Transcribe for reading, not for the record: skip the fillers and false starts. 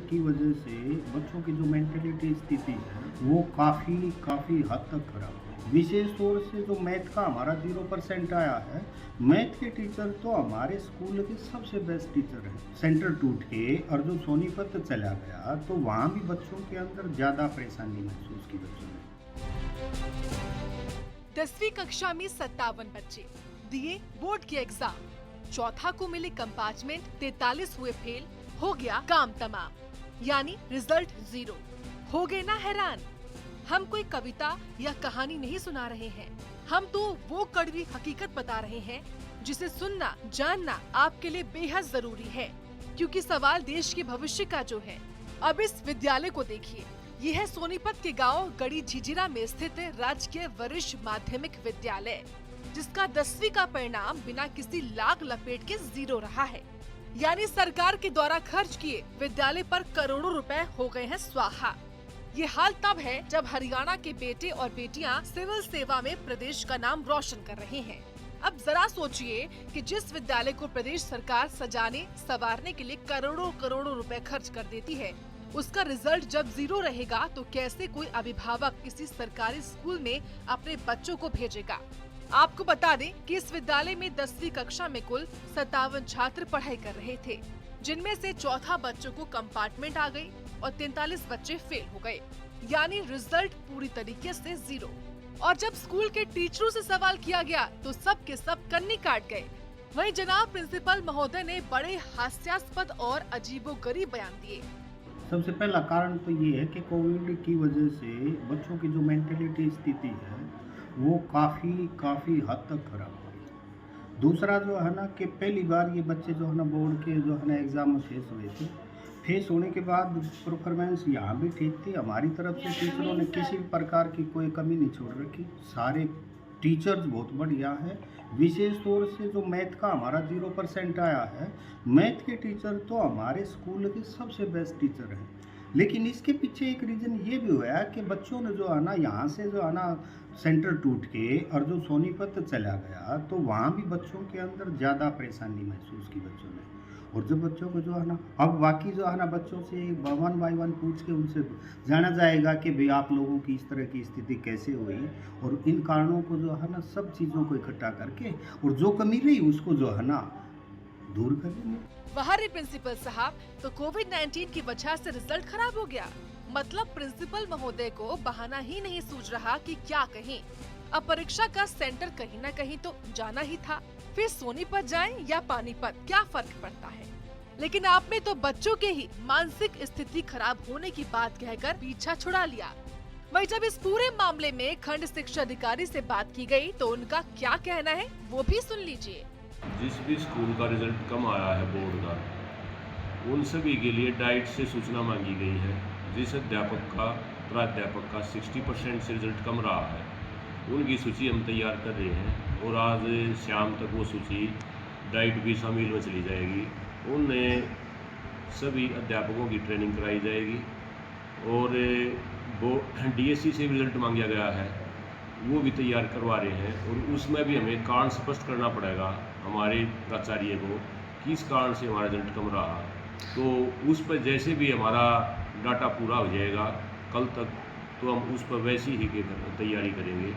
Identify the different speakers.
Speaker 1: की वजह से बच्चों की जो मेंटलिटी स्थिति है वो काफ़ी हद तक खराब है। विशेष तौर से जो मैथ का हमारा 0% आया है, मैथ के टीचर तो हमारे स्कूल के सबसे बेस्ट टीचर हैं। सेंटर टूट के और जो सोनीपत चला गया तो वहाँ भी बच्चों के अंदर ज़्यादा परेशानी महसूस की बच्चों ने।
Speaker 2: 10वीं कक्षा में 57 बच्चे दिए बोर्ड के एग्जाम, चौथा को मिले कंपार्टमेंट, 43 हुए फेल, हो गया काम तमाम, यानी रिजल्ट 0। हो गए ना हैरान? हम कोई कविता या कहानी नहीं सुना रहे हैं, हम तो वो कड़वी हकीकत बता रहे हैं जिसे सुनना जानना आपके लिए बेहद जरूरी है, क्योंकि सवाल देश के भविष्य का जो है। अब इस विद्यालय को देखिए, ये है सोनीपत के गांव गड़ी झिझिरा में स्थित राजकीय वरिष्ठ माध्यमिक विद्यालय, जिसका 10वीं का परिणाम बिना किसी लाग लपेट के 0 रहा है। यानी सरकार के द्वारा खर्च किए विद्यालय पर करोड़ों रुपए हो गए हैं स्वाहा। ये हाल तब है जब हरियाणा के बेटे और बेटियां सिविल सेवा में प्रदेश का नाम रोशन कर रहे हैं। अब जरा सोचिए कि जिस विद्यालय को प्रदेश सरकार सजाने संवारने के लिए करोड़ों करोड़ों रुपए खर्च कर देती है, उसका रिजल्ट जब 0 रहेगा तो कैसे कोई अभिभावक किसी सरकारी स्कूल में अपने बच्चों को भेजेगा। आपको बता दें कि इस विद्यालय में 10वीं कक्षा में कुल 57 छात्र पढ़ाई कर रहे थे, जिनमें से चौथा बच्चों को कंपार्टमेंट आ गई और 43 बच्चे फेल हो गए, यानी रिजल्ट पूरी तरीके से 0। और जब स्कूल के टीचरों से सवाल किया गया तो सब के सब कन्नी काट गए। वहीं जनाब प्रिंसिपल महोदय ने बड़े हास्यास्पद और अजीबोगरीब बयान दिए।
Speaker 1: सबसे पहला कारण तो ये है कि कोविड की वजह से बच्चों की जो मेंटलिटी स्थिति है वो काफ़ी हद तक खराब हुई। दूसरा जो है ना कि पहली बार ये बच्चे जो है ना बोर्ड के जो है ना एग्ज़ाम में फेस हुए थे। फेस होने के बाद परफॉर्मेंस यहाँ भी ठीक थी, हमारी तरफ से टीचरों ने किसी भी प्रकार की कोई कमी नहीं छोड़ रखी। सारे टीचर्स बहुत बढ़िया है। विशेष तौर से जो मैथ का हमारा 0% आया है, मैथ के टीचर तो हमारे स्कूल के सबसे बेस्ट टीचर हैं। लेकिन इसके पीछे एक रीज़न ये भी हुआ कि बच्चों ने जो है ना यहाँ से जो है ना सेंटर टूट के और जो सोनीपत चला गया तो वहाँ भी बच्चों के अंदर ज़्यादा परेशानी महसूस की बच्चों ने। और जब बच्चों को जो है ना अब बाकी जो है ना बच्चों से 1 बाय 1 पूछ के उनसे जाना जाएगा कि भाई आप लोगों की इस तरह की स्थिति कैसे हुई, और इन कारणों को जो है ना सब चीज़ों को इकट्ठा करके और जो कमी रही उसको जो है ना दूर करेंगे।
Speaker 2: बाहरी प्रिंसिपल साहब, तो कोविड-19 की वजह से रिजल्ट खराब हो गया। मतलब प्रिंसिपल महोदय को बहाना ही नहीं सूझ रहा कि क्या कहें। अब परीक्षा का सेंटर कहीं न कहीं तो जाना ही था, फिर सोनीपत जाएं या पानीपत, क्या फर्क पड़ता है। लेकिन आपने तो बच्चों के ही मानसिक स्थिति खराब होने की बात कहकर पीछा छुड़ा लिया। वहीं जब इस पूरे मामले में खंड शिक्षा अधिकारी से बात की गई तो उनका क्या कहना है वो भी सुन लीजिए।
Speaker 3: जिस भी स्कूल का रिजल्ट कम आया है बोर्ड का, उन सभी के लिए डाइट से सूचना मांगी गई है। जिस अध्यापक का प्राध्यापक का 60% से रिजल्ट कम रहा है, उनकी सूची हम तैयार कर रहे हैं और आज शाम तक वो सूची डाइट भी शामिल में चली जाएगी। उन्हें सभी अध्यापकों की ट्रेनिंग कराई जाएगी और वो डीएससी से रिजल्ट मांगा गया है, वो भी तैयार करवा रहे हैं और उसमें भी हमें कारण स्पष्ट करना पड़ेगा हमारे प्राचार्य को किस कारण से हमारा रिजल्ट कम रहा। तो उस पर जैसे भी हमारा डाटा पूरा हो जाएगा कल तक, तो हम उस पर वैसी ही तैयारी करेंगे।